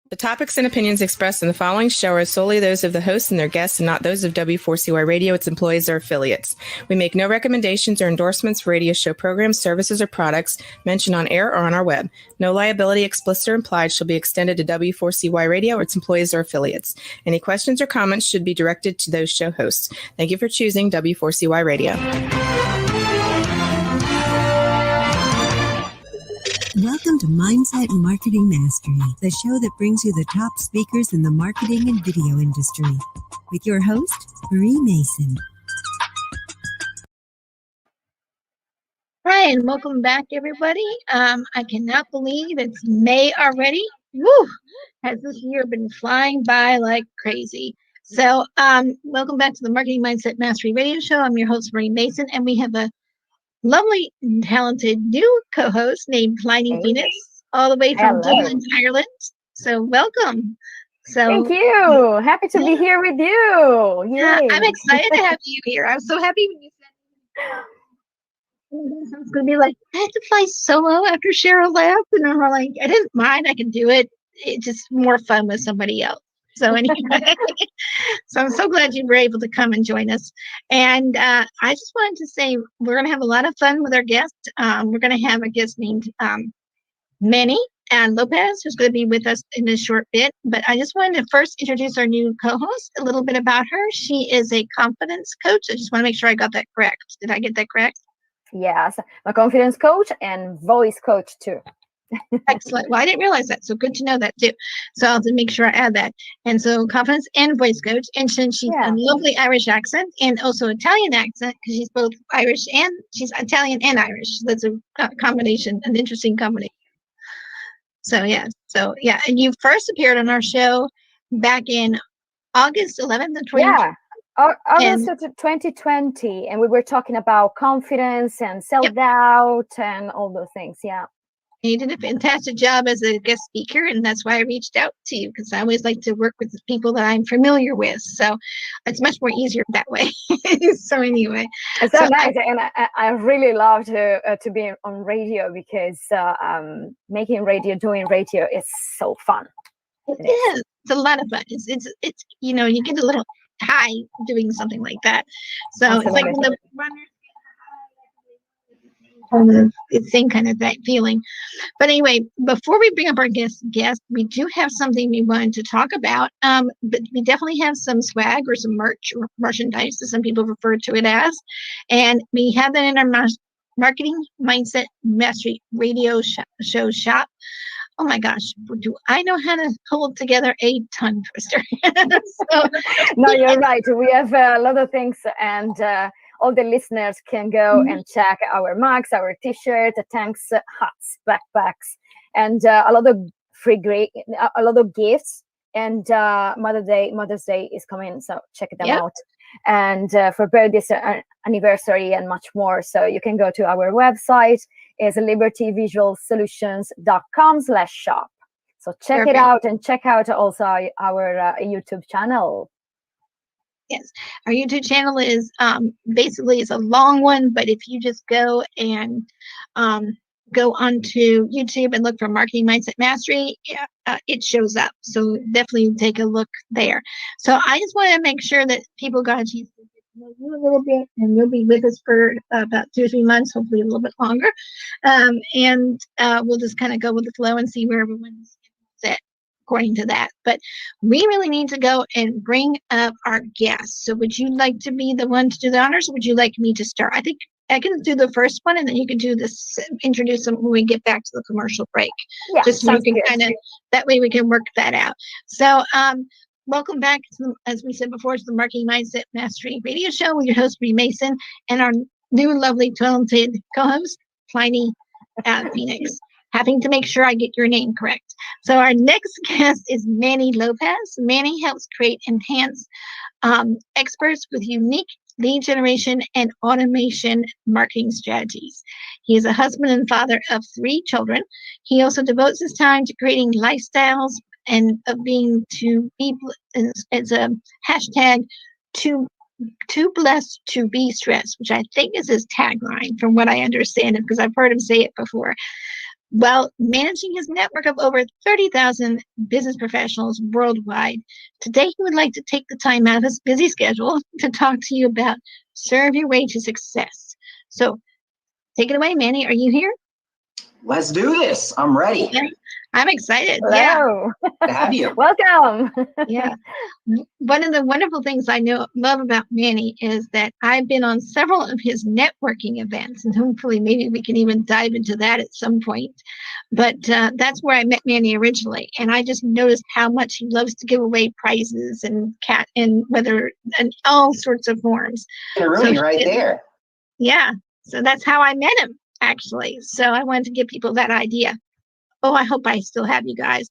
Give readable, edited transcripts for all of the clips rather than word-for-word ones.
The topics and opinions expressed in the following show are solely those of the hosts and their guests and not those of W4CY Radio, its employees, or affiliates. We make no recommendations or endorsements for radio show programs, services, or products mentioned on air or on our web. No liability, explicit or implied, shall be extended to W4CY Radio or its employees or affiliates. Any questions or comments should be directed to those show hosts. Thank you for choosing W4CY Radio. Welcome to Mindset Marketing Mastery, the show that brings you the top speakers in the marketing and video industry. With your host, Marie Mason. Hi, and welcome back, everybody. I cannot believe it's May already. Woo! Has this year been flying by like crazy? So, welcome back to the Marketing Mindset Mastery Radio Show. I'm your host, Marie Mason, and we have a lovely and talented new co-host named Plinny Phoenix, all the way from Dublin, Ireland. So welcome. Thank you. Happy to be here with you. I'm excited to have you here. I was so happy when you said I was going to be like, I had to fly solo after Cheryl left. And I'm like, I didn't mind. I can do it. It's just more fun with somebody else. So anyway, so I'm so glad you were able to come and join us. And I just wanted to say we're going to have a lot of fun with our guest. We're going to have a guest named Manny Lopez, who's going to be with us in a short bit. But I just wanted to first introduce our new co-host, a little bit about her. She is a confidence coach. I just want to make sure I got that correct. Did I get that correct? Yes, I'm a confidence coach and voice coach too. Excellent. Well, I didn't realize that. So good to know that too. So I'll have to make sure I add that. And so confidence and voice coach. And since she's a lovely Irish accent and also Italian accent, because she's both Irish and she's Italian and Irish. That's a combination, an interesting combination. So yeah. And you first appeared on our show back in August 11th of 2020. Yeah. August of 2020. And we were talking about confidence and self-doubt and all those things. Yeah. You did a fantastic job as a guest speaker, and that's why I reached out to you, because I always like to work with the people that I'm familiar with. So it's much more easier that way. So anyway. It's so nice. And I really love to be on radio because doing radio is so fun. It is. It's a lot of fun. It's you get a little high doing something like that. So Absolutely. It's like when the runners the same kind of that feeling. But anyway, before we bring up our guest, we do have something we wanted to talk about. But we definitely have some swag or some merch or merchandise, as some people refer to it as. And we have that in our Marketing Mindset Mastery Radio show shop. Oh my gosh, do I know how to hold together a tongue twister? No, you're right. We have a lot of things, and all the listeners can go and check our mugs, our t-shirts, tanks, hats, backpacks, and a lot of gifts. And Mother's Day is coming, so check them out. And for birthdays, anniversary, and much more. So you can go to our website. It's libertyvisualsolutions.com/shop. So check it out, and check out also our YouTube channel. Yes, our YouTube channel is basically it's a long one, but if you just go and go onto YouTube and look for Marketing Mindset Mastery, it shows up. So definitely take a look there. So I just want to make sure that people got a chance to get to know you a little bit, and you'll be with us for about 2 or 3 months, hopefully a little bit longer. And we'll just kind of go with the flow and see where everyone's at according to that. But we really need to go and bring up our guests. So would you like to be the one to do the honors, or would you like me to start? I think I can do the first one, and then you can do this, introduce them when we get back to the commercial break. Yeah, just so we can that way we can work that out. So welcome back, as we said before, to the Marketing Mindset Mastery Radio Show with your host, Marie Mason, and our new lovely talented co-host, Plinny Phoenix. Having to make sure I get your name correct. So our next guest is Manny Lopez. Manny helps create enhanced experts with unique lead generation and automation marketing strategies. He is a husband and father of 3 children. He also devotes his time to creating lifestyles and of being to be as a hashtag too blessed to be stressed, which I think is his tagline from what I understand it, because I've heard him say it before. While managing his network of over 30,000 business professionals worldwide, today he would like to take the time out of his busy schedule to talk to you about Serve Your Way to Success. So take it away, Manny. Are you here? Let's do this. I'm ready. Yeah, I'm excited. Hello. To have you. Welcome. Yeah. One of the wonderful things I love about Manny is that I've been on several of his networking events, and hopefully maybe we can even dive into that at some point. But that's where I met Manny originally, and I just noticed how much he loves to give away prizes and all sorts of forms. Rooney right there. Yeah. So that's how I met him, actually. So I wanted to give people that idea. Oh, I hope I still have you guys.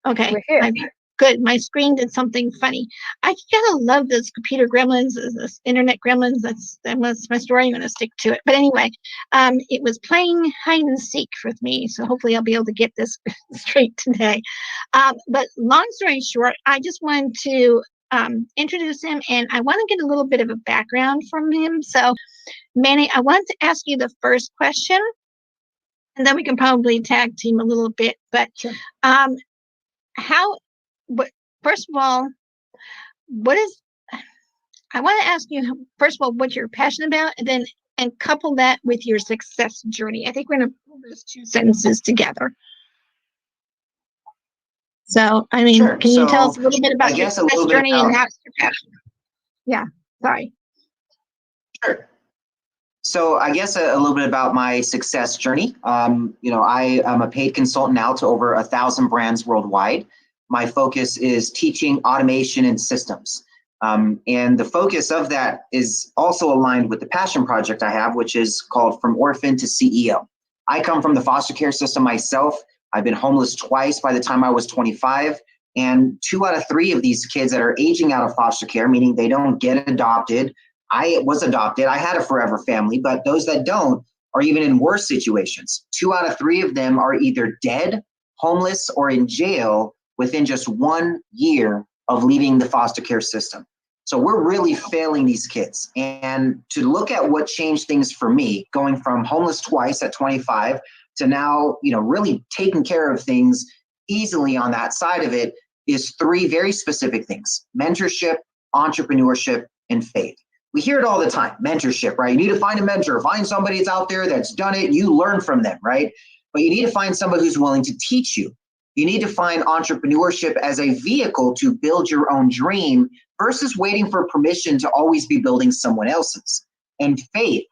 Okay. We're here. Good. My screen did something funny. I gotta love those computer gremlins, those internet gremlins. That's my story. I'm gonna stick to it. But anyway, it was playing hide and seek with me, so hopefully I'll be able to get this straight today. But long story short, I just wanted to introduce him, and I want to get a little bit of a background from him. So, Manny, I wanted to ask you the first question, and then we can probably tag team a little bit. But Sure. First of all, I want to ask you, first of all, what you're passionate about, and couple that with your success journey. I think we're going to pull those two sentences together. So, I mean, Sure. can you tell us a little bit about your success journey and how it's your passion? Yeah, sorry. Sure. So I guess a little bit about my success journey. I am a paid consultant now to over 1,000 brands worldwide. My focus is teaching automation and systems. And the focus of that is also aligned with the passion project I have, which is called From Orphan to CEO. I come from the foster care system myself. I've been homeless twice by the time I was 25. And 2 out of 3 of these kids that are aging out of foster care, meaning they don't get adopted. I was adopted. I had a forever family, but those that don't are even in worse situations. 2 out of 3 of them are either dead, homeless, or in jail within just 1 year of leaving the foster care system. So we're really failing these kids. And to look at what changed things for me, going from homeless twice at 25 to now, really taking care of things easily on that side of it, is 3 very specific things: mentorship, entrepreneurship, and faith. We hear it all the time, mentorship, right? You need to find a mentor, find somebody that's out there that's done it, you learn from them, right? But you need to find somebody who's willing to teach you. You need to find entrepreneurship as a vehicle to build your own dream versus waiting for permission to always be building someone else's. And faith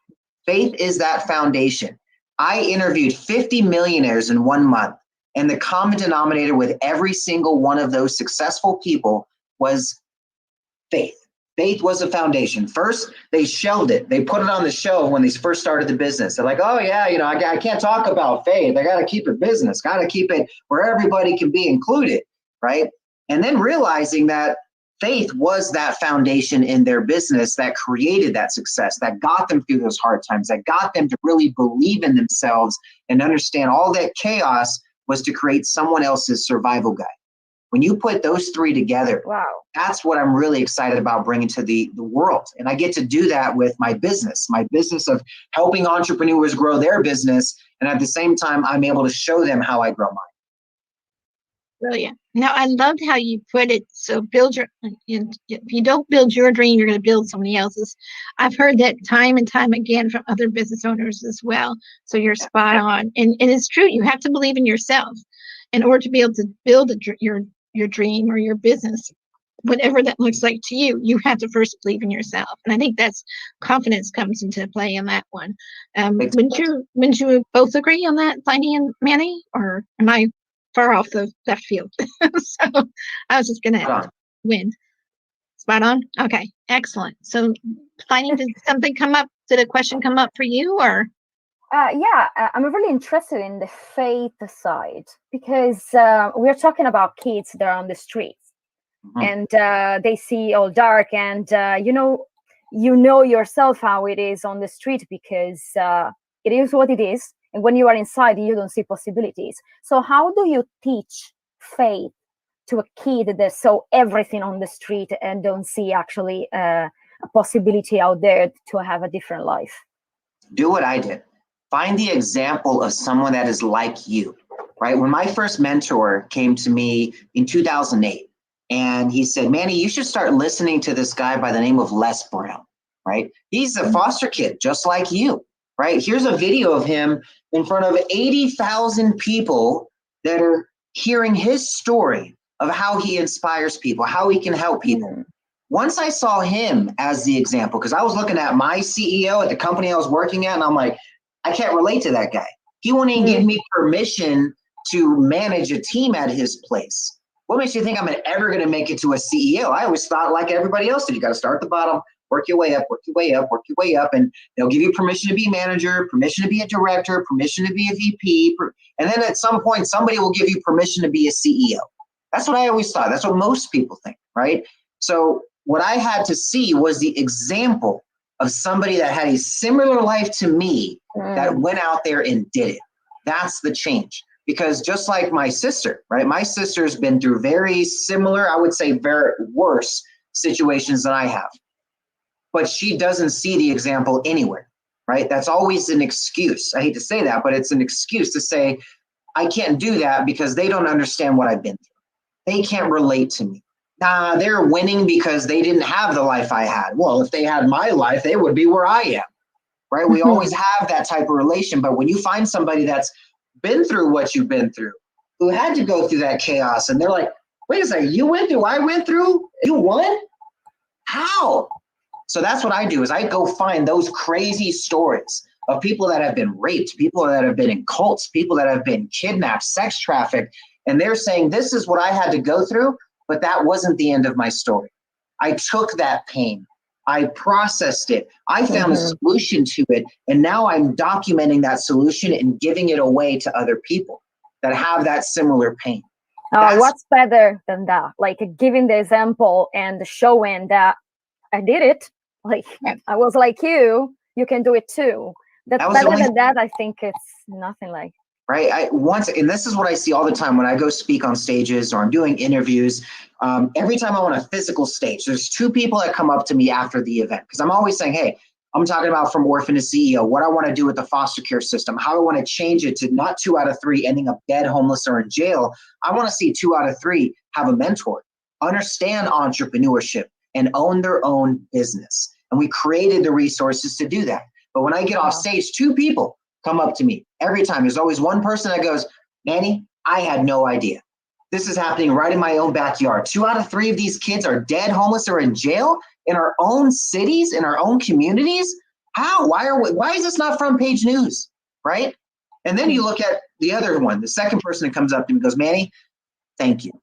is that foundation. I interviewed 50 millionaires in 1 month, and the common denominator with every single one of those successful people was faith. Faith was a foundation. First, they shelved it. They put it on the shelf when they first started the business. They're like, oh yeah, I can't talk about faith. I got to keep it business, got to keep it where everybody can be included, right? And then realizing that faith was that foundation in their business that created that success, that got them through those hard times, that got them to really believe in themselves and understand all that chaos was to create someone else's survival guide. When you put those 3 together, wow, that's what I'm really excited about bringing to the world. And I get to do that with my business of helping entrepreneurs grow their business. And at the same time, I'm able to show them how I grow mine. Brilliant. Now, I loved how you put it. So if you don't build your dream, you're going to build somebody else's. I've heard that time and time again from other business owners as well. So you're spot on. And it's true. You have to believe in yourself in order to be able to build your dream or your business, whatever that looks like to you. You have to first believe in yourself. And I think that's confidence comes into play in that one. Wouldn't you both agree on that, Plinny and Manny? Or am I far off the left field? So I was just going to win. Spot on? Okay, excellent. So Plinny, did a question come up for you, or? I'm really interested in the faith side because we're talking about kids that are on the streets, and they see all dark, and you know yourself how it is on the street because it is what it is, and when you are inside, you don't see possibilities. So how do you teach faith to a kid that saw everything on the street and don't see actually a possibility out there to have a different life? Do what I did. find the example of someone that is like you, right? When my first mentor came to me in 2008, and he said, Manny, you should start listening to this guy by the name of Les Brown, right? He's a foster kid, just like you, right? Here's a video of him in front of 80,000 people that are hearing his story of how he inspires people, how he can help people. Once I saw him as the example, because I was looking at my CEO at the company I was working at, and I'm like, I can't relate to that guy. He won't even give me permission to manage a team at his place. What makes you think I'm ever going to make it to a CEO? I always thought like everybody else did. You got to start at the bottom, work your way up, work your way up, work your way up, and they'll give you permission to be manager, permission to be a director, permission to be a VP, and then at some point, somebody will give you permission to be a CEO. That's what I always thought. That's what most people think, right? So what I had to see was the example of somebody that had a similar life to me that went out there and did it. That's the change. Because just like my sister, right? My sister's been through very similar, I would say very worse situations than I have. But she doesn't see the example anywhere, right? That's always an excuse. I hate to say that, but it's an excuse to say, I can't do that because they don't understand what I've been through. They can't relate to me. Nah, they're winning because they didn't have the life I had. Well, if they had my life, they would be where I am, right? We always have that type of relation. But when you find somebody that's been through what you've been through, who had to go through that chaos, and they're like, wait a second, you went through, I went through, you won? How? So that's what I do, is I go find those crazy stories of people that have been raped, people that have been in cults, people that have been kidnapped, sex trafficked, and they're saying, this is what I had to go through, but that wasn't the end of my story. I took that pain. I processed it. I found a solution to it. And now I'm documenting that solution and giving it away to other people that have that similar pain. What's better than that? Like giving the example and showing that I did it. Like I was like you can do it too. That's better than that. I think it's nothing like. Right. And this is what I see all the time when I go speak on stages or I'm doing interviews. Every time I'm on a physical stage, there's two people that come up to me after the event, because I'm always saying, hey, I'm talking about from orphan to CEO, what I want to do with the foster care system, how I want to change it to not 2 out of 3 ending up dead, homeless, or in jail. I want to see 2 out of 3 have a mentor, understand entrepreneurship, and own their own business. And we created the resources to do that. But when I get off stage, 2 people come up to me every time. There's always one person that goes, Manny, I had no idea. This is happening right in my own backyard. 2 out of 3 of these kids are dead, homeless, or in jail in our own cities, in our own communities. How? Why is this not front page news? Right? And then you look at the other one, the second person that comes up to me and goes, Manny, thank you.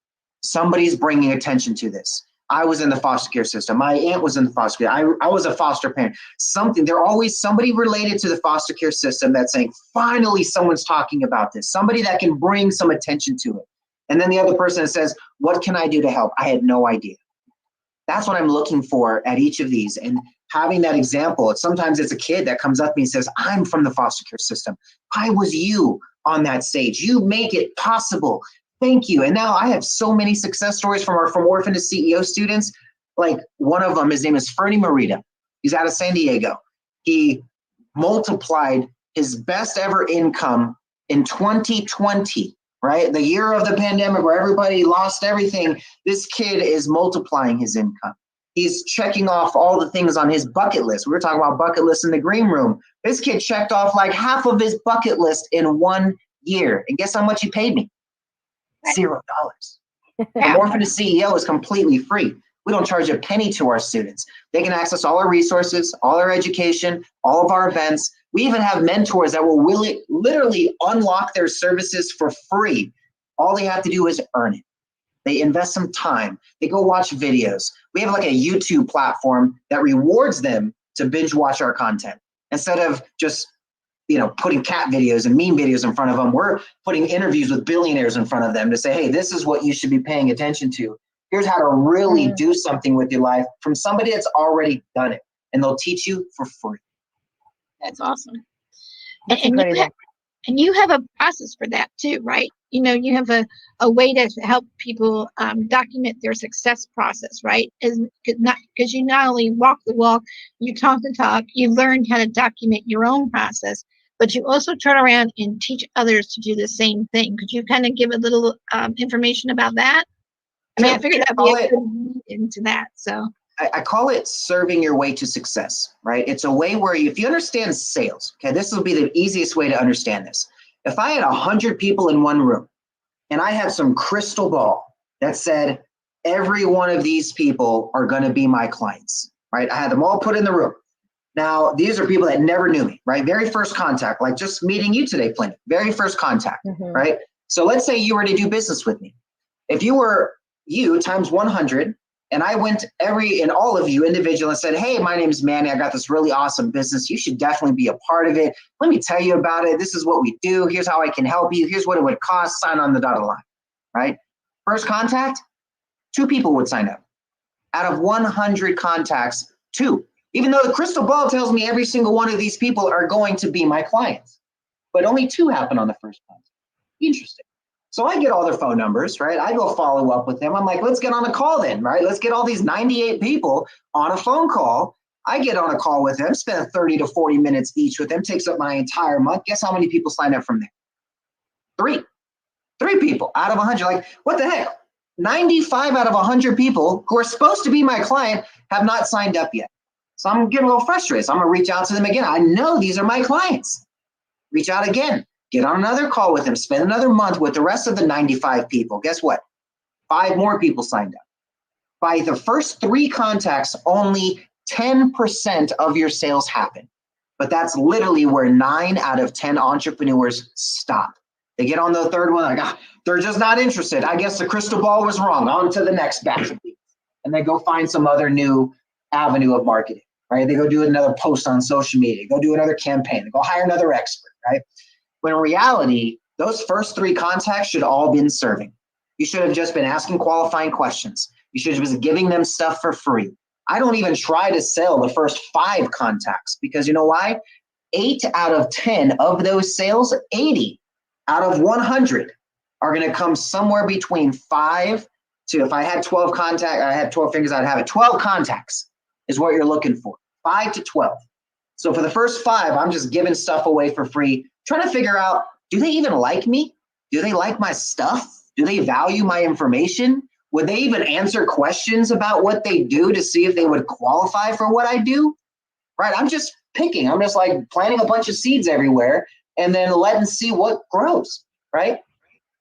Somebody's bringing attention to this. I was in the foster care system. My aunt was in the foster care. I was a foster parent. They're always somebody related to the foster care system that's saying, finally, someone's talking about this. Somebody that can bring some attention to it. And then the other person that says, what can I do to help? I had no idea. That's what I'm looking for at each of these. And having that example, sometimes it's a kid that comes up to me and says, I'm from the foster care system. I was you on that stage. You make it possible. Thank you. And now I have so many success stories from orphan to CEO students. Like one of them, his name is Fernie Morita. He's out of San Diego. He multiplied his best ever income in 2020, right? The year of the pandemic where everybody lost everything. This kid is multiplying his income. He's checking off all the things on his bucket list. We were talking about bucket lists in the green room. This kid checked off like half of his bucket list in 1 year. And guess how much he paid me? $0. From orphan to CEO is completely free. We don't charge a penny to our students. They can access all our resources, all our education, all of our events. We even have mentors that will literally unlock their services for free. All they have to do is earn it. They invest some time. They go watch videos. We have like a YouTube platform that rewards them to binge watch our content instead of just putting cat videos and meme videos in front of them. We're putting interviews with billionaires in front of them to say, hey, this is what you should be paying attention to. Here's how to really do something with your life from somebody that's already done it. And they'll teach you for free. That's awesome. And you have a process for that too, right? You have a way to help people document their success process, right? Because you not only walk the walk, you talk the talk, you learn how to document your own process. but you also turn around and teach others to do the same thing. Could you kind of give a little information about that? I mean, I figured that'd be a good lead into that. So I call it serving your way to success, right? It's a way where if you understand sales, okay, this will be the easiest way to understand this. If I had 100 people in one room and I had some crystal ball that said, every one of these people are going to be my clients, right? I had them all put in the room. Now, these are people that never knew me, right? Very first contact, like just meeting you today, Plinny, very first contact, right? So let's say you were to do business with me. If you were you times 100, and I went and all of you individual and said, hey, my name is Manny. I got this really awesome business. You should definitely be a part of it. Let me tell you about it. This is what we do. Here's how I can help you. Here's what it would cost. Sign on the dotted line, right? First contact, 2 people would sign up. Out of 100 contacts, 2. Even though the crystal ball tells me every single one of these people are going to be my clients, but only 2 happen on the first contact. Interesting. So I get all their phone numbers, right? I go follow up with them. I'm like, let's get on a call then, right? Let's get all these 98 people on a phone call. I get on a call with them, spend 30 to 40 minutes each with them, takes up my entire month. Guess how many people sign up from there? 3 people out of 100. Like, what the heck? 95 out of 100 people who are supposed to be my client have not signed up yet. So I'm getting a little frustrated. So I'm going to reach out to them again. I know these are my clients. Reach out again. Get on another call with them, spend another month with the rest of the 95 people. Guess what? 5 more people signed up. By the first 3 contacts, only 10% of your sales happen. But that's literally where 9 out of 10 entrepreneurs stop. They get on the third one, like, they're just not interested. I guess the crystal ball was wrong. On to the next batch of people. And they go find some other new avenue of marketing, right? They go do another post on social media, go do another campaign, they go hire another expert, right? When in reality, those first 3 contacts should all been serving. You should have just been asking qualifying questions. You should have been giving them stuff for free. I don't even try to sell the first 5 contacts because you know why? 8 out of 10 of those sales, 80 out of 100 are going to come somewhere between 5 to, if I had 12 contacts, I had 12 fingers, I'd have it. 12 contacts is what you're looking for, 5 to 12. So for the first 5, I'm just giving stuff away for free, trying to figure out, do they even like me? Do they like my stuff? Do they value my information? Would they even answer questions about what they do to see if they would qualify for what I do? Right? I'm just picking. I'm just like planting a bunch of seeds everywhere and then letting see what grows, right?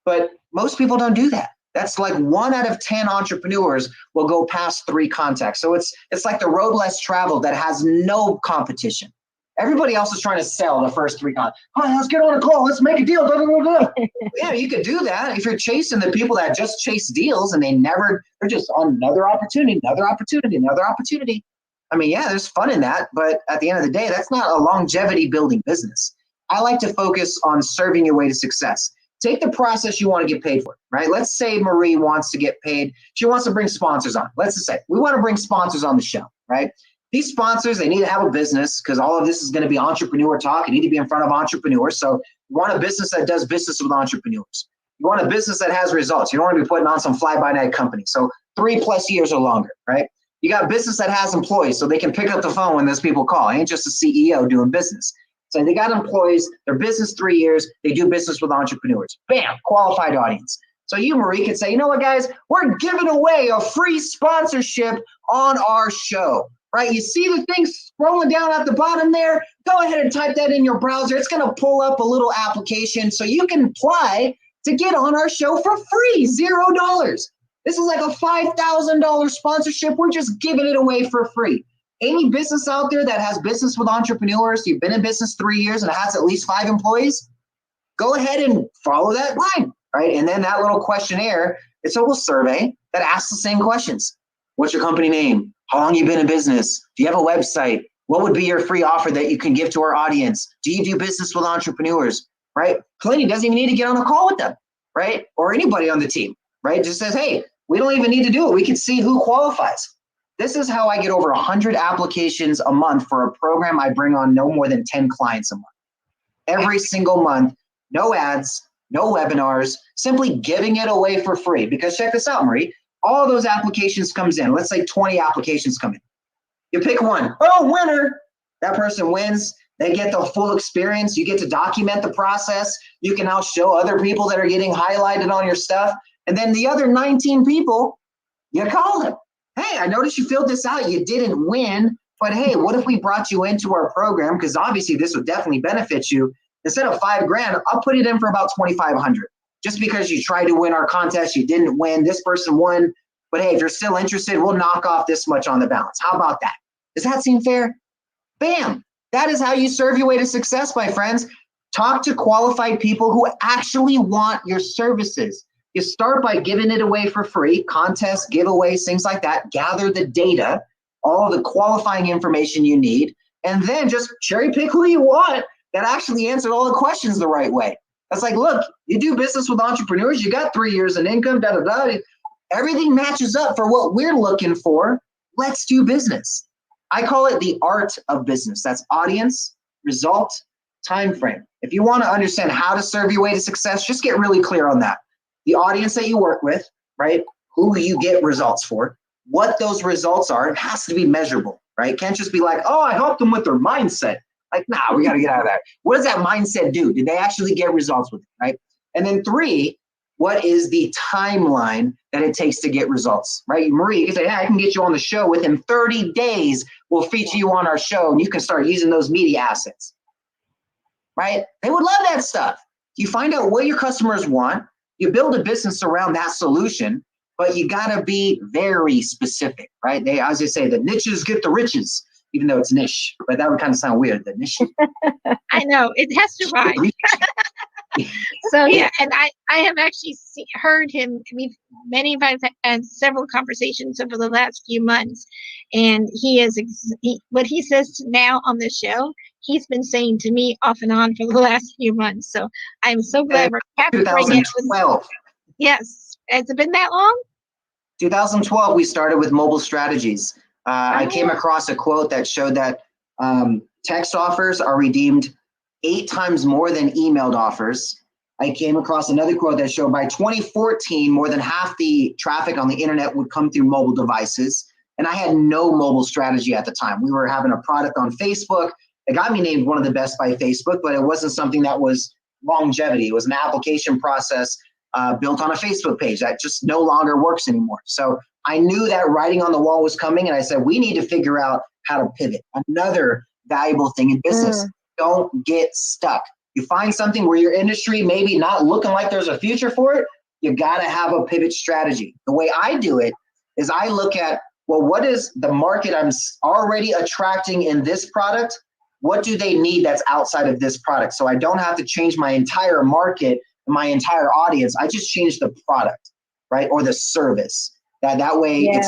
But most people don't do that. That's like 1 out of 10 entrepreneurs will go past 3 contacts. So it's like the road less traveled that has no competition. Everybody else is trying to sell the first 3 contacts. Oh, let's get on a call. Let's make a deal. Blah, blah, blah, blah. Yeah, you could do that if you're chasing the people that just chase deals and they're just on another opportunity, another opportunity, another opportunity. I mean, yeah, there's fun in that, but at the end of the day, that's not a longevity building business. I like to focus on serving your way to success. Take the process you want to get paid for, right? Let's say Marie wants to get paid. She wants to bring sponsors on. Let's just say we want to bring sponsors on the show, right? These sponsors, they need to have a business because all of this is going to be entrepreneur talk. You need to be in front of entrepreneurs. So you want a business that does business with entrepreneurs. You want a business that has results. You don't want to be putting on some fly-by-night company. So 3+ years or longer, right? You got a business that has employees so they can pick up the phone when those people call. It ain't just a CEO doing business. So they got employees, their business 3 years, they do business with entrepreneurs. Bam, qualified audience. So you, Marie, could say, you know what, guys, we're giving away a free sponsorship on our show, right? You see the thing scrolling down at the bottom there? Go ahead and type that in your browser. It's going to pull up a little application so you can apply to get on our show for free, $0. This is like a $5,000 sponsorship. We're just giving it away for free. Any business out there that has business with entrepreneurs, you've been in business 3 years and it has at least 5 employees, go ahead and follow that line, right? And then that little questionnaire, it's a little survey that asks the same questions. What's your company name? How long you been in business? Do you have a website? What would be your free offer that you can give to our audience? Do you do business with entrepreneurs, right? Plinny doesn't even need to get on a call with them, right? Or anybody on the team, right? Just says, hey, we don't even need to do it. We can see who qualifies. This is how I get over 100 applications a month for a program I bring on no more than 10 clients a month. Every single month, no ads, no webinars, simply giving it away for free. Because check this out, Marie, all those applications comes in. Let's say 20 applications come in. You pick one. Oh, winner. That person wins. They get the full experience. You get to document the process. You can now show other people that are getting highlighted on your stuff. And then the other 19 people, you call them. Hey, I noticed you filled this out. You didn't win, but hey, what if we brought you into our program? Because obviously this would definitely benefit you. Instead of $5,000, I'll put it in for about 2,500. Just because you tried to win our contest, you didn't win. This person won. But hey, if you're still interested, we'll knock off this much on the balance. How about that? Does that seem fair? Bam. That is how you serve your way to success, my friends. Talk to qualified people who actually want your services. You start by giving it away for free, contests, giveaways, things like that. Gather the data, all the qualifying information you need, and then just cherry pick who you want that actually answered all the questions the right way. That's like, look, you do business with entrepreneurs, you got 3 years in income, everything matches up for what we're looking for. Let's do business. I call it the art of business. That's audience, result, time frame. If you want to understand how to serve your way to success, just get really clear on that. The audience that you work with, right? Who you get results for, what those results are, it has to be measurable, right? Can't just be like, oh, I helped them with their mindset. Like, nah, we got to get out of that. What does that mindset do? Did they actually get results with it, right? And then 3, what is the timeline that it takes to get results, right? Marie, you can say, hey, I can get you on the show within 30 days. We'll feature you on our show and you can start using those media assets, right? They would love that stuff. You find out what your customers want. You build a business around that solution, but you got to be very specific, right? They, as they say, the niches get the riches, even though it's niche, but that would kind of sound weird, the niche. I know, it has to rhyme. So yeah, and I have actually heard him. We've many of us had several conversations over the last few months, and he is what he says now on the show. He's been saying to me off and on for the last few months. So I'm so glad we're capturing it. 2012. Yes, has it been that long? 2012, we started with mobile strategies. I came across a quote that showed that text offers are redeemed 8 times more than emailed offers. I came across another quote that showed by 2014, more than half the traffic on the internet would come through mobile devices. And I had no mobile strategy at the time. We were having a product on Facebook. It got me named one of the best by Facebook, but it wasn't something that was longevity. It was an application process built on a Facebook page that just no longer works anymore. So I knew that writing on the wall was coming, and I said, we need to figure out how to pivot. Another valuable thing in business. Don't get stuck. You find something where your industry maybe not looking like there's a future for it, you got to have a pivot strategy. The way I do it is I look at, well, what is the market I'm already attracting in this product? What do they need that's outside of this product? So I don't have to change my entire market, my entire audience. I just change the product, right? Or the service. That way it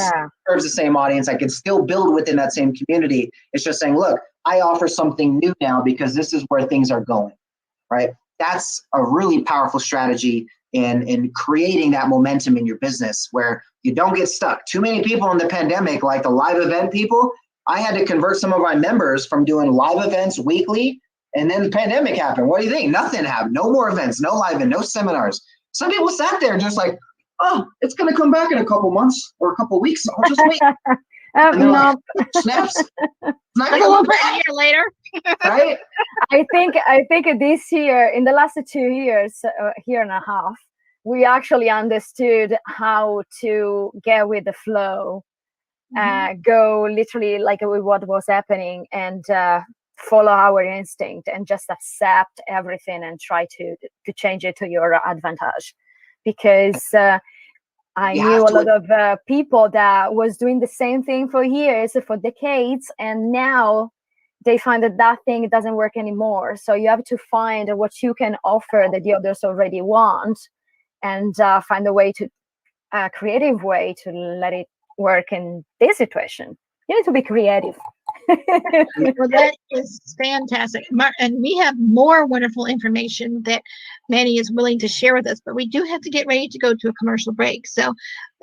serves the same audience. I can still build within that same community. It's just saying, look, I offer something new now because this is where things are going, right? That's a really powerful strategy in creating that momentum in your business where you don't get stuck. Too many people in the pandemic, like the live event people, I had to convert some of my members from doing live events weekly, and then the pandemic happened. What do you think? Nothing happened. No more events, no live event, no seminars. Some people sat there just like, oh, it's going to come back in a couple months or a couple weeks. I'll just wait. No. Like, snaps. Like a little bit a year later. Right? I think this year, in the last 2 years, year and a half, we actually understood how to get with the flow, go literally like with what was happening, and follow our instinct and just accept everything and try to change it to your advantage. Because I knew a lot of people that was doing the same thing for years, for decades, and now they find that thing doesn't work anymore. So you have to find what you can offer that the others already want, and find a creative way to let it work in this situation. You need to be creative. Well, that is fantastic. And we have more wonderful information that Manny is willing to share with us, but we do have to get ready to go to a commercial break. So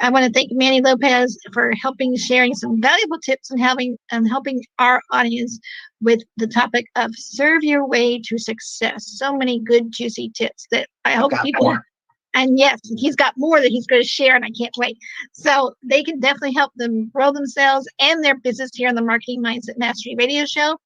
I want to thank Manny Lopez for sharing some valuable tips and helping our audience with the topic of serve your way to success. So many good, juicy tips that I hope people And yes, he's got more that he's going to share, and I can't wait. So they can definitely help them grow themselves and their business here on the Marketing Mindset Mastery Radio Show.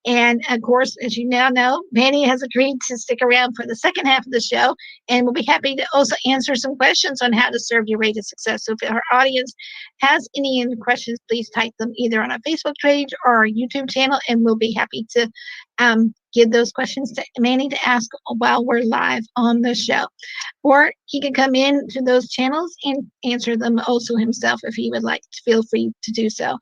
And of course, as you now know, Manny has agreed to stick around for the second half of the show, and we'll be happy to also answer some questions on how to serve your way to success. So if our audience has any questions, please type them either on our Facebook page or our YouTube channel, and we'll be happy to give those questions to Manny to ask while we're live on the show. Or he can come in to those channels and answer them also himself if he would like. Feel free to do so.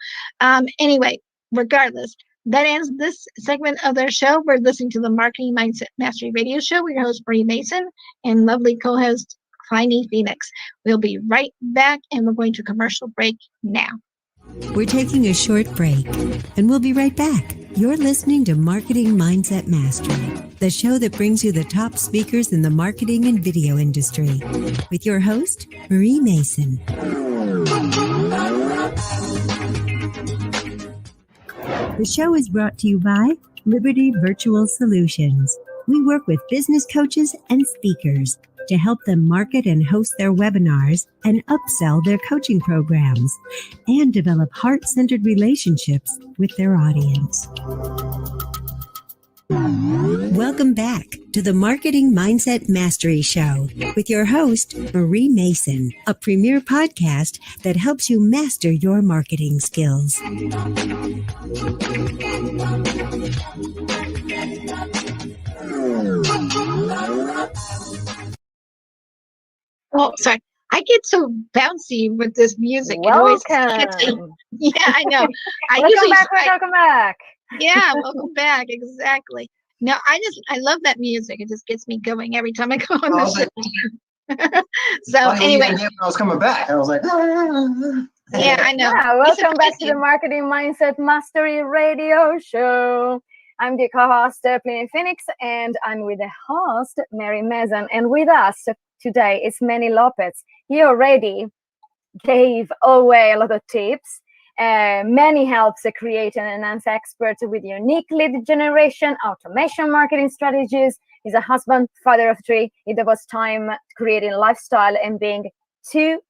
Anyway, regardless, that ends this segment of their show. We're listening to the Marketing Mindset Mastery Radio Show with your host, Marie Mason, and lovely co-host, Plinny Phoenix. We'll be right back, and we're going to commercial break now. We're taking a short break, and we'll be right back. You're listening to Marketing Mindset Mastery, the show that brings you the top speakers in the marketing and video industry, with your host, Marie Mason. The show is brought to you by Liberty Virtual Solutions. We work with business coaches and speakers to help them market and host their webinars and upsell their coaching programs and develop heart-centered relationships with their audience. Welcome back to the Marketing Mindset Mastery Show with your host, Marie Mason, a premier podcast that helps you master your marketing skills. Oh, sorry. I get so bouncy with this music. Welcome. Yeah, I know. Welcome back. Yeah, welcome back. Exactly. No, I love that music. It just gets me going every time I go on the show. So anyway, I was coming back. I was like, yeah, I know. Yeah, welcome back to the Marketing Mindset Mastery Radio Show. I'm the co-host, Plinny Phoenix, and I'm with the host, Mary Mason. And with us today is Manny Lopez. He already gave away a lot of tips. Manny helps create and enhance experts with unique lead generation, automation marketing strategies. He's a husband, father of 3. He devotes time creating lifestyle and being too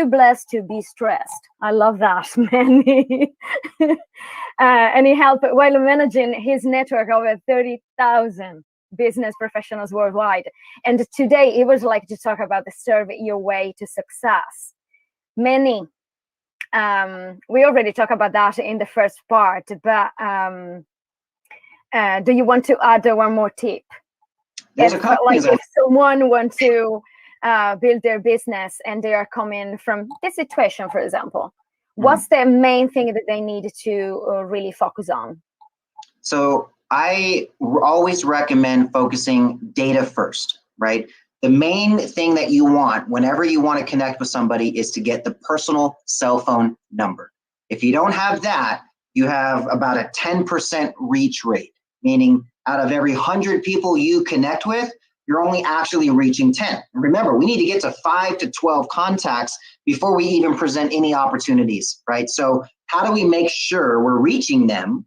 blessed to be stressed. I love that, Manny. And he helped while managing his network of over 30,000 business professionals worldwide. And today he would like to talk about the serve your way to success. Manny, we already talked about that in the first part, but do you want to add one more tip? If someone wants to build their business and they are coming from this situation, for example, what's the main thing that they need to really focus on? So I always recommend focusing data first, right? The main thing that you want whenever you want to connect with somebody is to get the personal cell phone number. If you don't have that, you have about a 10% reach rate, meaning out of every 100 people you connect with, you're only actually reaching 10. Remember, we need to get to 5 to 12 contacts before we even present any opportunities, right? So how do we make sure we're reaching them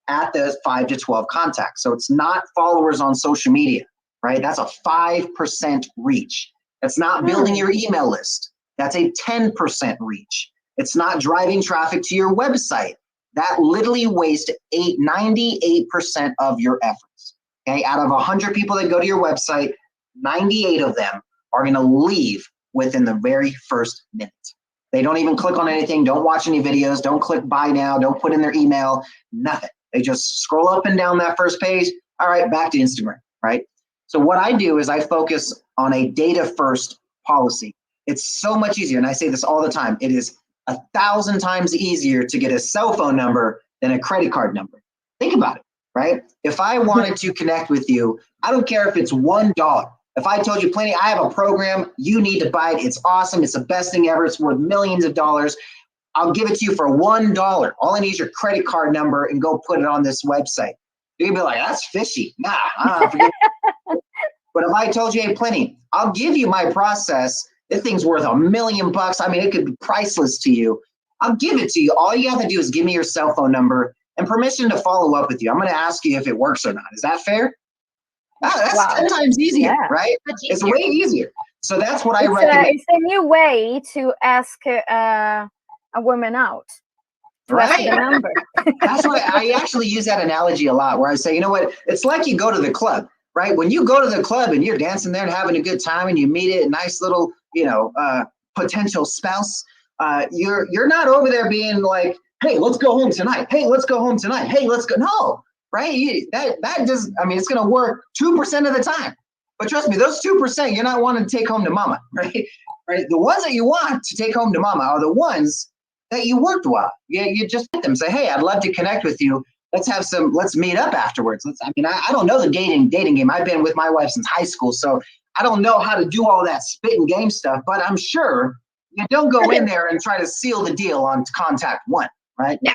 at those 5 to 12 contacts? So it's not followers on social media, right? That's a 5% reach. It's not building your email list. That's a 10% reach. It's not driving traffic to your website. That literally wastes 98% of your efforts. Okay, out of 100 people that go to your website, 98 of them are going to leave within the very first minute. They don't even click on anything, don't watch any videos, don't click buy now, don't put in their email, nothing. They just scroll up and down that first page. All right, back to Instagram, right? So what I do is I focus on a data first policy. It's so much easier, and I say this all the time. It is 1,000 times easier to get a cell phone number than a credit card number. Think about it, right? If I wanted to connect with you, I don't care if it's $1. If I told you, Plinny, I have a program, you need to buy it. It's awesome. It's the best thing ever. It's worth millions of dollars. I'll give it to you for $1. All I need is your credit card number and go put it on this website. You'd be like, that's fishy. Nah, forget it. But if I told you, hey, Plinny, I'll give you my process. This thing's worth $1 million. I mean, it could be priceless to you. I'll give it to you. All you have to do is give me your cell phone number and permission to follow up with you. I'm going to ask you if it works or not. Is that fair? That's 10 times easier, right? It's way easier. So that's what I recommend. It's a new way to ask a woman out. To ask the number. That's why I actually use that analogy a lot, where I say, you know what, it's like you go to the club, right? When you go to the club and you're dancing there and having a good time and you meet a nice little, potential spouse, you're not over there being like, hey, let's go home tonight. Hey, let's go home tonight. Hey, let's go. No, right? That just, it's going to work 2% of the time. But trust me, those 2% you're not wanting to take home to mama, right? Right? The ones that you want to take home to mama are the ones that you worked well. You just hit them, say, hey, I'd love to connect with you. Let's meet up afterwards. I don't know the dating game. I've been with my wife since high school, so I don't know how to do all that spit and game stuff, but I'm sure you don't go in there and try to seal the deal on contact one, right? No,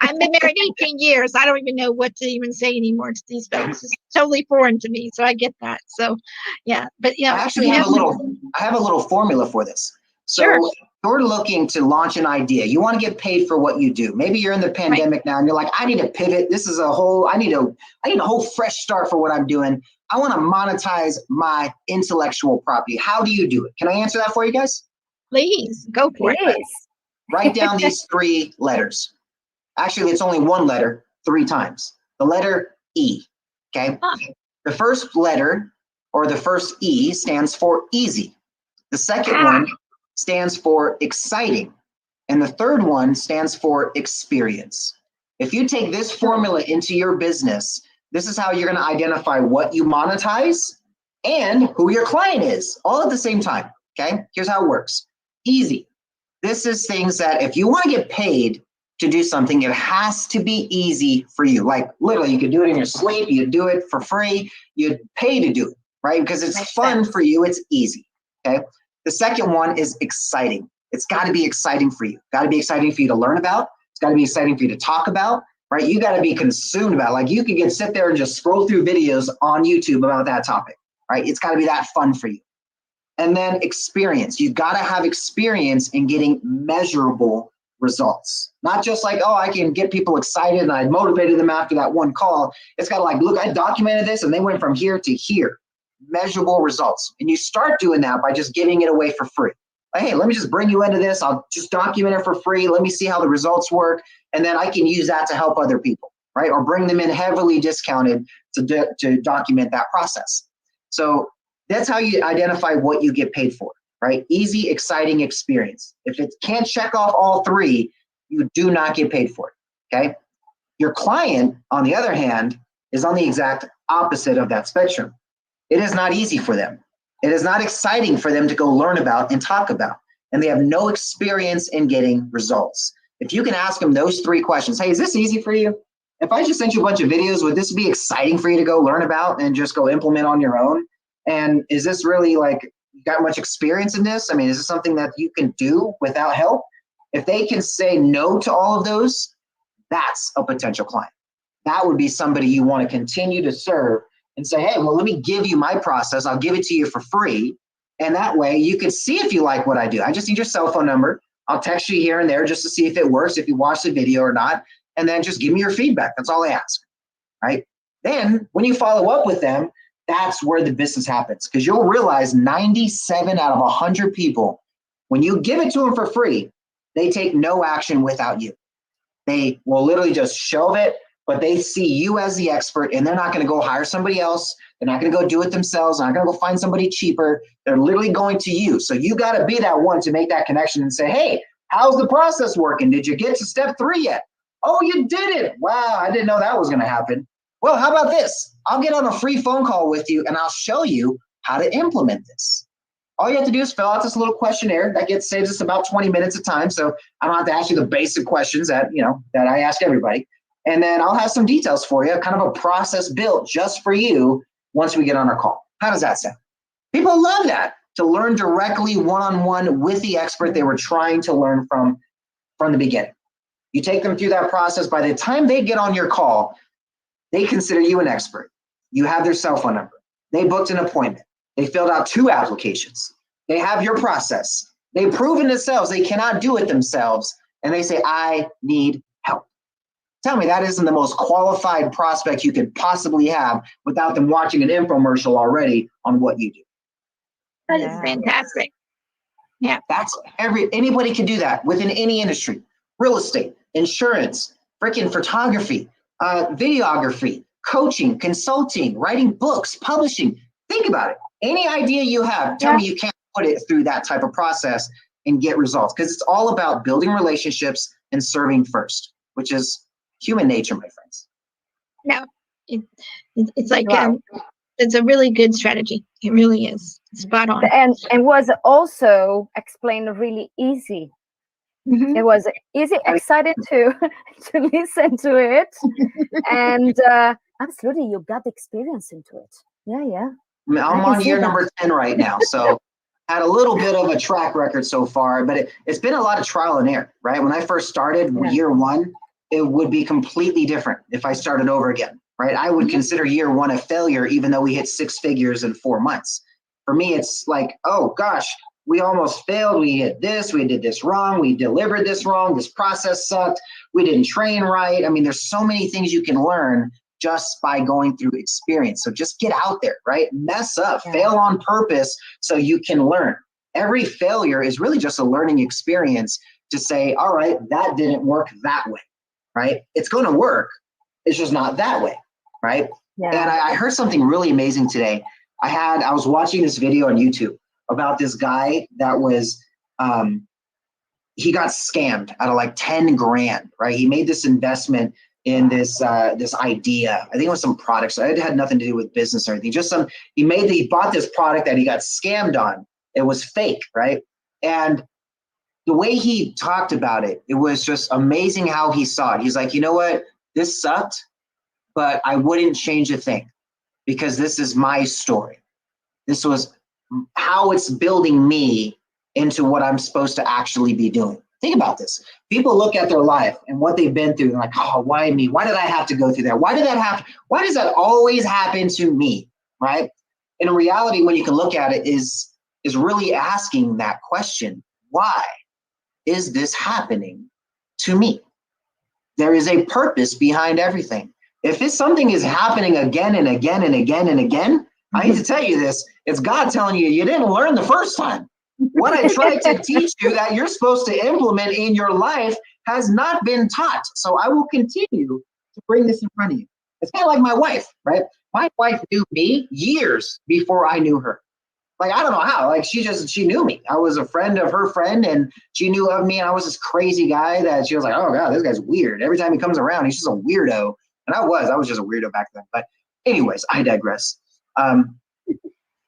I've been married 18 years. I don't even know what to even say anymore to these folks. It's totally foreign to me, so I get that. So, yeah, but I actually have a little formula for this. So sure. You're looking to launch an idea. You want to get paid for what you do. Maybe you're in the pandemic now and you're like, I need to pivot. I need a whole fresh start for what I'm doing. I want to monetize my intellectual property. How do you do it? Can I answer that for you guys? Please, go for it. Write down these 3 letters. Actually, it's only 1 letter 3 times. The letter E, okay? The first letter, or the first E, stands for easy. The second one stands for exciting. And the third one stands for experience. If you take this formula into your business, this is how you're going to identify what you monetize and who your client is, all at the same time, okay? Here's how it works. Easy. This is things that if you want to get paid to do something, it has to be easy for you. Like literally, you could do it in your sleep. You do it for free. You'd pay to do it, right? Because it's fun for you. It's easy, okay? The second one is exciting. It's got to be exciting for you. Got to be exciting for you to learn about. It's got to be exciting for you to talk about, right? You got to be consumed about. Like you could sit there and just scroll through videos on YouTube about that topic, right? It's got to be that fun for you. And then experience. You've got to have experience in getting measurable results. Not just like, oh, I can get people excited and I motivated them after that one call. It's got to like, look, I documented this and they went from here to here. Measurable results. And you start doing that by just giving it away for free. Like, hey, let me just bring you into this. I'll just document it for free. Let me see how the results work. And then I can use that to help other people, right? Or bring them in heavily discounted to document that process. So that's how you identify what you get paid for, right? Easy, exciting experience. If it can't check off all 3, you do not get paid for it, okay? Your client, on the other hand, is on the exact opposite of that spectrum. It is not easy for them. It is not exciting for them to go learn about and talk about. And they have no experience in getting results. If you can ask them those 3 questions, hey, is this easy for you? If I just sent you a bunch of videos, would this be exciting for you to go learn about and just go implement on your own? And is this really like, you got much experience in this? Is this something that you can do without help? If they can say no to all of those, that's a potential client. That would be somebody you want to continue to serve and say, hey, well, let me give you my process. I'll give it to you for free. And that way you can see if you like what I do. I just need your cell phone number. I'll text you here and there just to see if it works, if you watch the video or not. And then just give me your feedback. That's all I ask, right? Then when you follow up with them, that's where the business happens. Because you'll realize 97 out of 100 people, when you give it to them for free, they take no action without you. They will literally just shelve it, but they see you as the expert and they're not going to go hire somebody else. They're not going to go do it themselves. They're not going to go find somebody cheaper. They're literally going to you. So you got to be that one to make that connection and say, hey, how's the process working? Did you get to step 3 yet? Oh, you did it. Wow, I didn't know that was going to happen. Well, how about this? I'll get on a free phone call with you and I'll show you how to implement this. All you have to do is fill out this little questionnaire that saves us about 20 minutes of time. So I don't have to ask you the basic questions that I ask everybody. And then I'll have some details for you, kind of a process built just for you once we get on our call. How does that sound? People love that, to learn directly one-on-one with the expert they were trying to learn from the beginning. You take them through that process. By the time they get on your call, they consider you an expert. You have their cell phone number. They booked an appointment. They filled out 2 applications. They have your process. They've proven themselves they cannot do it themselves. And they say, I need help. Tell me that isn't the most qualified prospect you could possibly have without them watching an infomercial already on what you do. That is fantastic. Yeah. That's anybody can do that within any industry. Real estate, insurance, freaking photography, videography, coaching, consulting, writing books, publishing. Think about it. Any idea you have, tell me you can't put it through that type of process and get results, because it's all about building relationships and serving first, which is human nature, my friends. No, it's like it's a really good strategy. It really is spot on. And was also explained really easy. Mm-hmm. It was easy, excited to listen to it, and absolutely, you got experience into it. Yeah. I'm on year number 10 right now, so had a little bit of a track record so far, but it's been a lot of trial and error, right? When I first started, year one, it would be completely different if I started over again, right? I would consider year one a failure, even though we hit 6 figures in 4 months. For me, it's like, oh gosh, we almost failed. We did this wrong. We delivered this wrong. This process sucked. We didn't train right. I mean, there's so many things you can learn just by going through experience. So just get out there, right? Mess up, fail on purpose so you can learn. Every failure is really just a learning experience to say, all right, that didn't work that way, right? It's going to work. It's just not that way, right? Yeah. And I heard something really amazing today. I was watching this video on YouTube about this guy that was, he got scammed out of like 10 grand, right? He made this investment in this idea. I think it was some product. So it had nothing to do with business or anything. Just he bought this product that he got scammed on. It was fake, right? And the way he talked about it, it was just amazing how he saw it. He's like, you know what? This sucked, but I wouldn't change a thing because this is my story. This was how it's building me into what I'm supposed to actually be doing. Think about this. People look at their life and what they've been through and like, oh, why me? Why did I have to go through that? Why did that happen? Why does that always happen to me, right? And in reality, when you can look at it, is really asking that question, why is this happening to me? There is a purpose behind everything. If something is happening again and again and again and again, I hate to tell you this, it's God telling you, you didn't learn the first time. What I tried to teach you that you're supposed to implement in your life has not been taught. So I will continue to bring this in front of you. It's kind of like my wife, right? My wife knew me years before I knew her. Like, I don't know how, like she knew me. I was a friend of her friend and she knew of me. And I was this crazy guy that she was like, oh God, this guy's weird. Every time he comes around, he's just a weirdo. And I was just a weirdo back then. But anyways, I digress.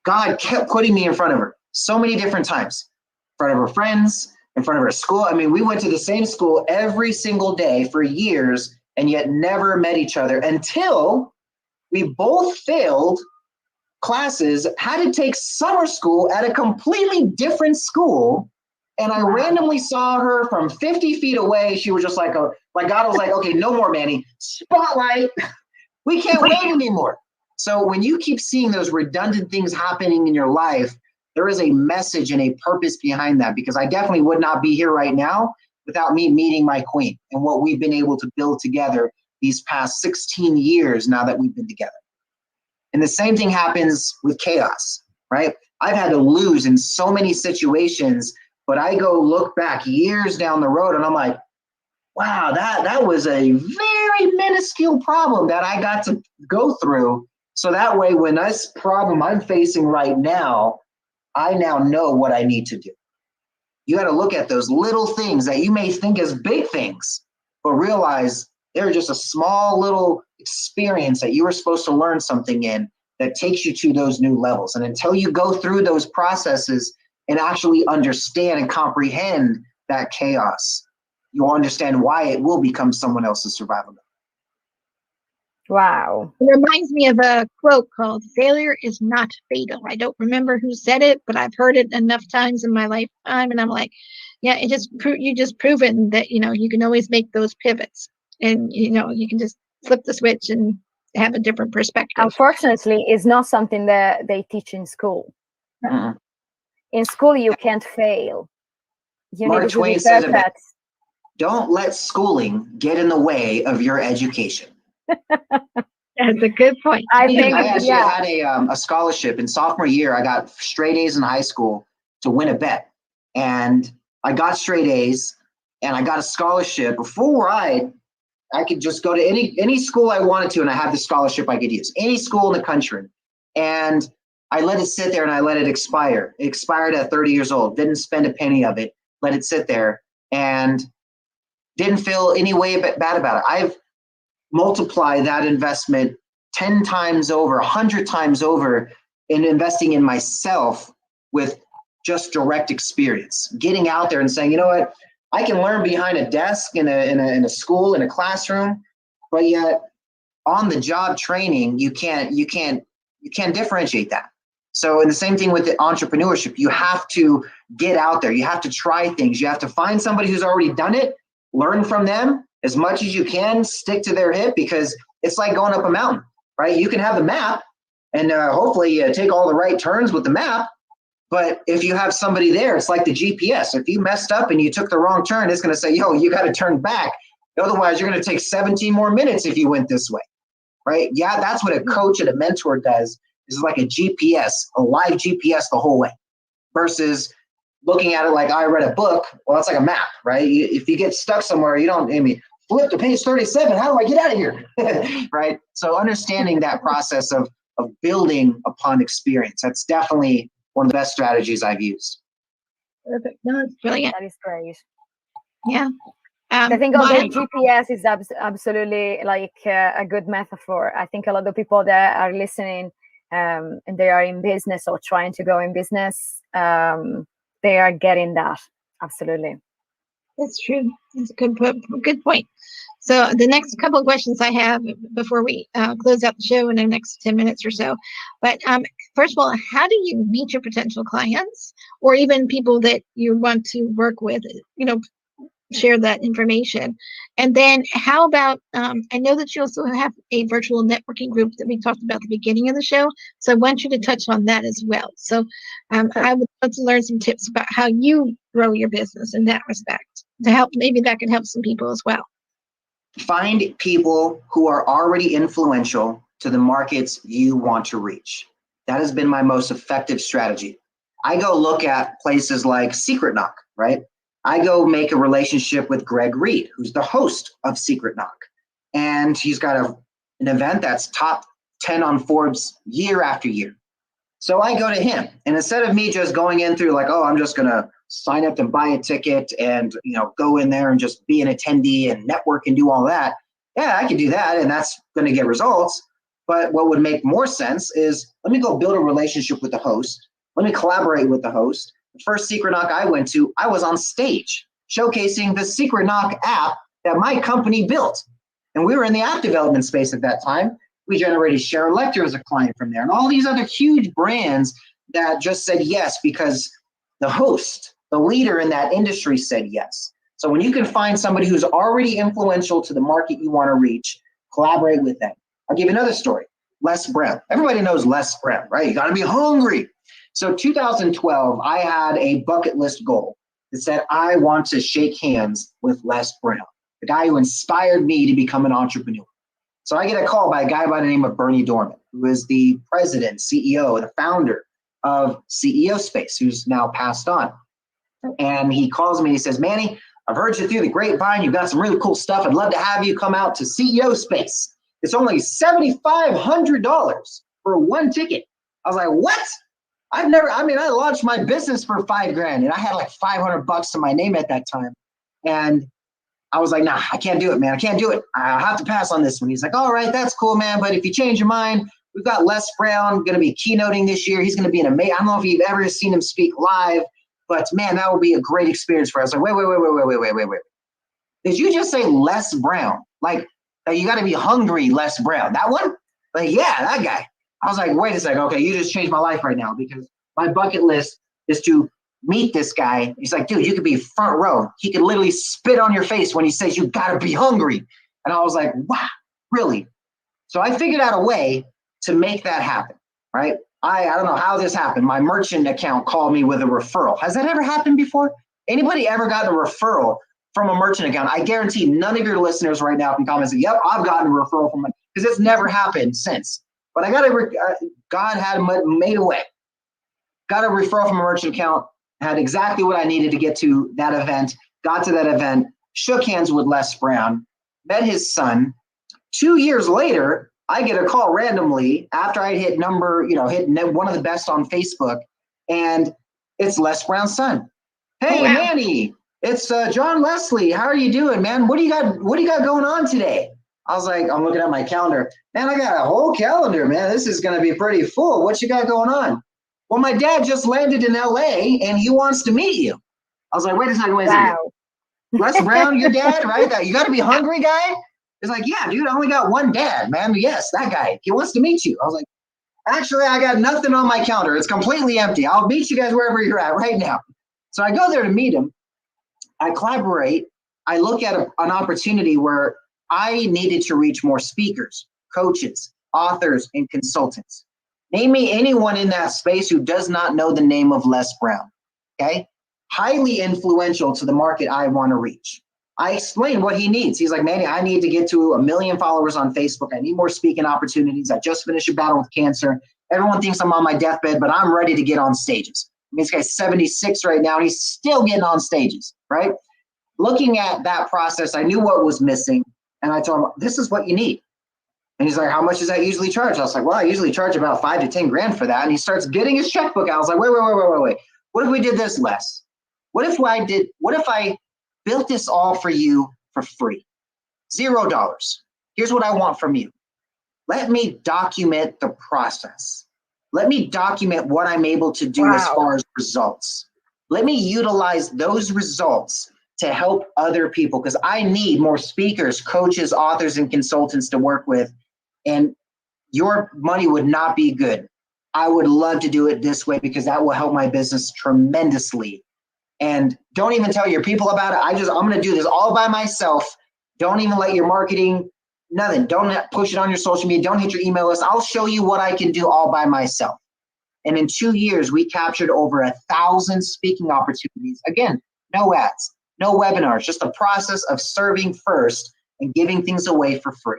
God kept putting me in front of her so many different times, in front of her friends, in front of her school. I mean, we went to the same school every single day for years and yet never met each other until we both failed classes, had to take summer school at a completely different school. And I randomly saw her from 50 feet away. She was just like, God was like, okay, no more, Manny. Spotlight. We can't wait anymore. So when you keep seeing those redundant things happening in your life, there is a message and a purpose behind that, because I definitely would not be here right now without me meeting my queen and what we've been able to build together these past 16 years now that we've been together. And the same thing happens with chaos, right? I've had to lose in so many situations, but I go look back years down the road and I'm like, wow, that was a very minuscule problem that I got to go through. So that way, when this problem I'm facing right now, I now know what I need to do. You got to look at those little things that you may think as big things, but realize they're just a small little experience that you were supposed to learn something in that takes you to those new levels. And until you go through those processes and actually understand and comprehend that chaos, you'll understand why it will become someone else's survival. Wow. It reminds me of a quote called "Failure is not fatal." I don't remember who said it, but I've heard it enough times in my lifetime. And I'm like, yeah, you just proven that, you can always make those pivots and, you can just flip the switch and have a different perspective. Unfortunately, it's not something that they teach in school. Uh-huh. In school, you can't fail. You Mark need to Twain be says it perfect. Don't let schooling get in the way of your education. That's a good point. I I think, actually yeah. had a scholarship in sophomore year. I got straight A's in high school to win a bet, and I got straight A's, and I got a scholarship. Before I could just go to any school I wanted to, and I had the scholarship I could use, any school in the country. And I let it sit there and I let it expire. It expired at 30 years old. Didn't spend a penny of it. Let it sit there and didn't feel any way bad about it. I've multiplied that investment 10 times over, 100 times over in investing in myself with just direct experience. Getting out there and saying, you know what, I can learn behind a desk in a school, in a classroom, but yet on the job training, you can't differentiate that. So, and the same thing with the entrepreneurship, you have to get out there. You have to try things. You have to find somebody who's already done it, learn from them as much as you can, stick to their hip, because it's like going up a mountain, right? You can have the map and hopefully take all the right turns with the map. But if you have somebody there, it's like the GPS. If you messed up and you took the wrong turn, it's going to say, yo, you got to turn back. Otherwise, you're going to take 17 more minutes if you went this way, right? Yeah, that's what a coach and a mentor does. Is like a GPS, a live GPS the whole way, versus looking at it like I read a book. Well, it's like a map, right? If you get stuck somewhere, flip to page 37. How do I get out of here? Right? So understanding that process of building upon experience, that's definitely one of the best strategies I've used. Perfect. No, it's brilliant. That is great. Yeah. I think all the GPS is absolutely like a good metaphor. I think a lot of people that are listening and they are in business or trying to go in business, they are getting that. Absolutely. That's true. That's a good point. So the next couple of questions I have before we close out the show in the next 10 minutes or so. But first of all, how do you meet your potential clients or even people that you want to work with, share that information? And then how about, I know that you also have a virtual networking group that we talked about at the beginning of the show. So I want you to touch on that as well. So I would love to learn some tips about how you grow your business in that respect to help. Maybe that can help some people as well. Find people who are already influential to the markets you want to reach. That has been my most effective strategy. I go look at places like Secret Knock, right? I go make a relationship with Greg Reed, who's the host of Secret Knock. And he's got an event that's top 10 on Forbes year after year. So I go to him, and instead of me just going in through like, oh, I'm just going to sign up and buy a ticket and, go in there and just be an attendee and network and do all that. Yeah, I can do that. And that's going to get results. But what would make more sense is let me go build a relationship with the host. Let me collaborate with the host. The first Secret Knock I went to, I was on stage showcasing the Secret Knock app that my company built. And we were in the app development space at that time. We generated Sharon Lecter as a client from there and all these other huge brands that just said yes because the host, the leader in that industry said yes. So when you can find somebody who's already influential to the market you want to reach, collaborate with them. I'll give you another story. Les Brown. Everybody knows Les Brown, right? You got to be hungry. So 2012, I had a bucket list goal that said I want to shake hands with Les Brown, the guy who inspired me to become an entrepreneur. So I get a call by a guy by the name of Bernie Dorman, who is the president, CEO, the founder of CEO Space, who's now passed on. And he calls me and he says, Manny, I've heard you through the grapevine. You've got some really cool stuff. I'd love to have you come out to CEO Space. It's only $7,500 for one ticket. I was like, what? I launched my business for $5,000 and I had like $500 to my name at that time. And I was like, nah, I can't do it, man. I can't do it. I have to pass on this one. He's like, all right, that's cool, man. But if you change your mind, we've got Les Brown going to be keynoting this year. He's going to be an amazing, I don't know if you've ever seen him speak live, but man, that would be a great experience for us. Like, wait. Did you just say Les Brown? Like, you got to be hungry, Les Brown. That one? Like, yeah, that guy. I was like, wait a second. Okay, you just changed my life right now because my bucket list is to meet this guy. He's like, dude, you could be front row. He could literally spit on your face when he says you got to be hungry. And I was like, wow, really? So I figured out a way to make that happen, right? I don't know how this happened. My merchant account called me with a referral. Has that ever happened before? Anybody ever gotten a referral from a merchant account? I guarantee none of your listeners right now can comment and say, yep, I've gotten a referral from because it's never happened since. But I got God had made a way. Got a referral from a merchant account, had exactly what I needed to get to that event, got to that event, shook hands with Les Brown, met his son. 2 years later, I get a call randomly after I hit one of the best on Facebook, and it's Les Brown's son. Hey, wow. Manny, it's John Leslie. How are you doing, man? What do you got going on today? I was like, I'm looking at my calendar. Man, I got a whole calendar, man. This is going to be pretty full. What you got going on? Well, my dad just landed in LA and he wants to meet you. I was like, wait a second. Wow. Les Brown, your dad, right? You got to be hungry, guy. He's like, yeah, dude, I only got one dad, man. Yes, that guy. He wants to meet you. I was like, actually, I got nothing on my calendar. It's completely empty. I'll meet you guys wherever you're at right now. So I go there to meet him. I collaborate. I look at an opportunity where I needed to reach more speakers, coaches, authors, and consultants. Name me anyone in that space who does not know the name of Les Brown, okay? Highly influential to the market I want to reach. I explained what he needs. He's like, Manny, I need to get to 1 million followers on Facebook. I need more speaking opportunities. I just finished a battle with cancer. Everyone thinks I'm on my deathbed, but I'm ready to get on stages. I mean, this guy's 76 right now, and he's still getting on stages, right? Looking at that process, I knew what was missing, and I told him, this is what you need. And he's like, how much does that usually charge? I was like, well, I usually charge about 5 to 10 grand for that. And he starts getting his checkbook out. I was like, wait. What if we did this less? What if I built this all for you for free? $0. Here's what I want from you. Let me document the process. Let me document what I'm able to do as far as results. Let me utilize those results to help other people, because I need more speakers, coaches, authors, and consultants to work with. And your money would not be good. I would love to do it this way because that will help my business tremendously. And don't even tell your people about it. I'm going to do this all by myself. Don't even let your marketing, nothing. Don't push it on your social media. Don't hit your email list. I'll show you what I can do all by myself. And in 2 years, we captured over 1,000 speaking opportunities. Again, no ads, no webinars, just the process of serving first and giving things away for free.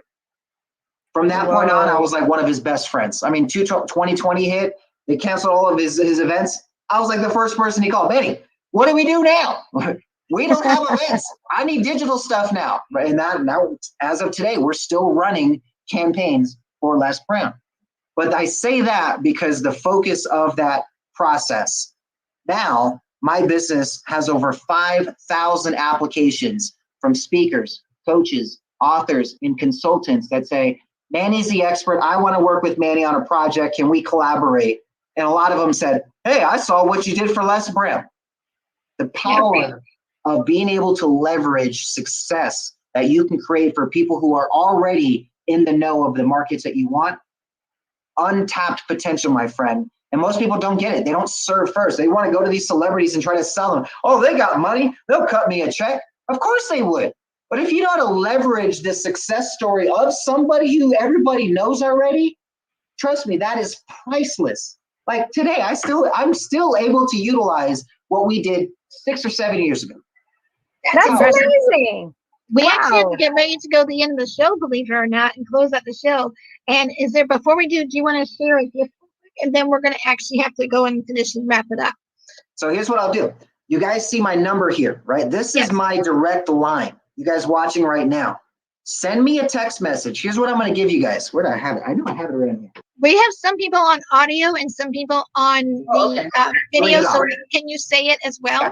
From that point on, I was like one of his best friends. I mean, 2020 hit, they canceled all of his events. I was like the first person he called. Manny, what do we do now? We don't have events. I need digital stuff now. And now, as of today, we're still running campaigns for Les Brown. But I say that because the focus of that process. Now, my business has over 5,000 applications from speakers, coaches, authors, and consultants that say, Manny's the expert. I want to work with Manny on a project. Can we collaborate? And a lot of them said, hey, I saw what you did for Les Brown. The power of being able to leverage success that you can create for people who are already in the know of the markets that you want. Untapped potential, my friend. And most people don't get it. They don't serve first. They want to go to these celebrities and try to sell them. Oh, they got money. They'll cut me a check. Of course they would. But if you know how to leverage the success story of somebody who everybody knows already, trust me, that is priceless. Like today, I'm still able to utilize what we did 6 or 7 years ago. That's amazing. We actually have to get ready to go to the end of the show, believe it or not, and close out the show. And before we do you want to share a gift? And then we're going to actually have to go and finish and wrap it up. So here's what I'll do. You guys see my number here, right? This is my direct line. You guys watching right now, send me a text message. Here's what I'm going to give you guys. Where do I have it? I know I have it right in here. We have some people on audio and some people on the video. So can you say it as well? Yeah.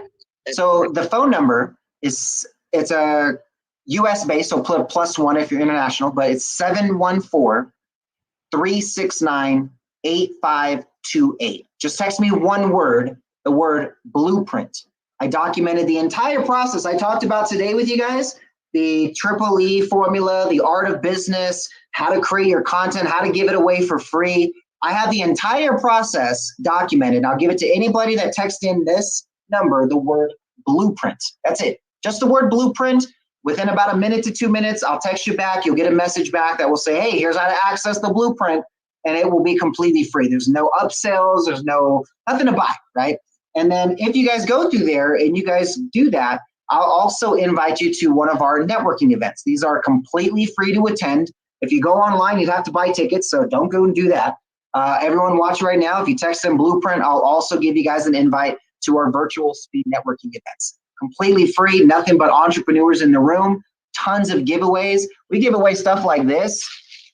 So the phone number it's a US based, so +1 if you're international, but it's 714-369-8528. Just text me one word, the word blueprint. I documented the entire process I talked about today with you guys, the Triple E formula, the art of business, how to create your content, how to give it away for free. I have the entire process documented. I'll give it to anybody that texts in this number, the word blueprint. That's it. Just the word blueprint. Within about 1 minute to 2 minutes, I'll text you back. You'll get a message back that will say, hey, here's how to access the blueprint. And it will be completely free. There's no upsells. There's nothing to buy, right? And then if you guys go through there and you guys do that, I'll also invite you to one of our networking events. These are completely free to attend. If you go online, you'd have to buy tickets, so don't go and do that. Everyone watching right now, if you text them Blueprint, I'll also give you guys an invite to our virtual speed networking events. Completely free, nothing but entrepreneurs in the room, tons of giveaways. We give away stuff like this.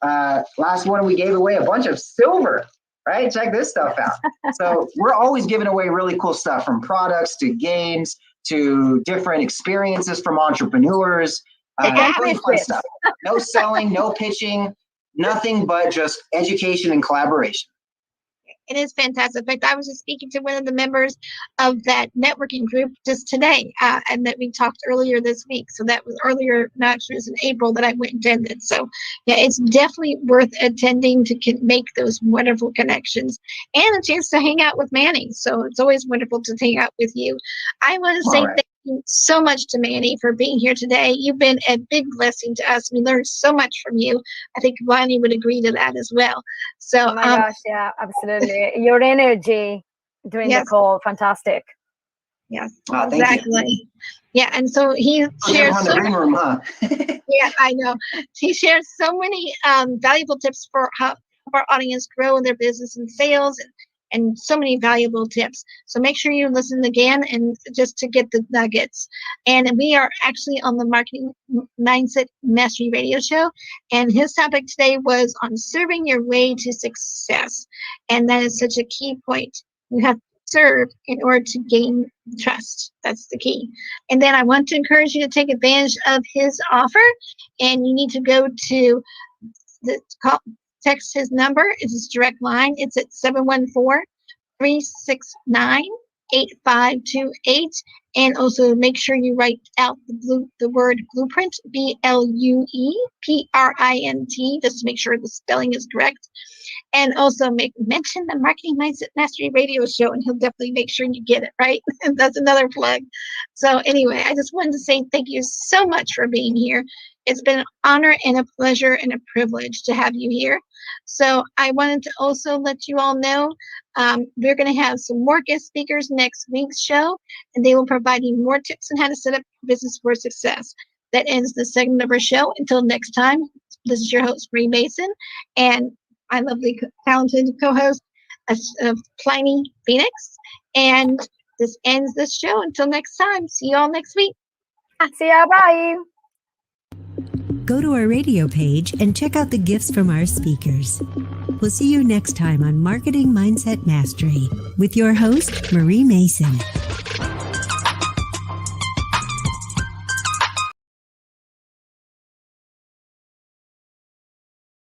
Last one, we gave away a bunch of silver, right? Check this stuff out. So we're always giving away really cool stuff, from products to games to different experiences from entrepreneurs. Really fun stuff. No selling, no pitching, nothing but just education and collaboration. It is fantastic. In fact, I was just speaking to one of the members of that networking group just today, and that we talked earlier this week. So that was earlier, no, actually it was in April that I went and attended. So yeah, it's definitely worth attending to make those wonderful connections and a chance to hang out with Manny. So it's always wonderful to hang out with you. I want to say thank you so much to Manny for being here today. You've been a big blessing to us. We learned so much from you. I think Lonnie would agree to that as well. So, oh my gosh, yeah, absolutely. Your energy during the call, fantastic. Yes, exactly. Yeah, and so he shares the green room, huh? Yeah, I know. He shares so many valuable tips for how our audience grow in their business and sales, and so many valuable tips. So make sure you listen again, and just to get the nuggets. And we are actually on the Marketing Mindset Mastery Radio Show, and his topic today was on serving your way to success. And that is such a key point. You have to serve in order to gain trust. That's the key. And then I want to encourage you to take advantage of his offer, and you need to go to the call. Text his number. It's his direct line. It's at 714-369-8528. And also make sure you write out the word blueprint, BLUEPRINT, just to make sure the spelling is correct. And also mention the Marketing Mindset Mastery Radio Show, and he'll definitely make sure you get it right. And that's another plug. So anyway, I just wanted to say thank you so much for being here. It's been an honor and a pleasure and a privilege to have you here. So I wanted to also let you all know we're going to have some more guest speakers next week's show, and they will provide you more tips on how to set up business for success. That ends the segment of our show. Until next time, this is your host, Marie Mason, and my lovely, talented co-host, Plinny Phoenix. And this ends this show. Until next time, see you all next week. See ya, bye. Go to our radio page and check out the gifts from our speakers. We'll see you next time on Marketing Mindset Mastery with your host, Marie Mason.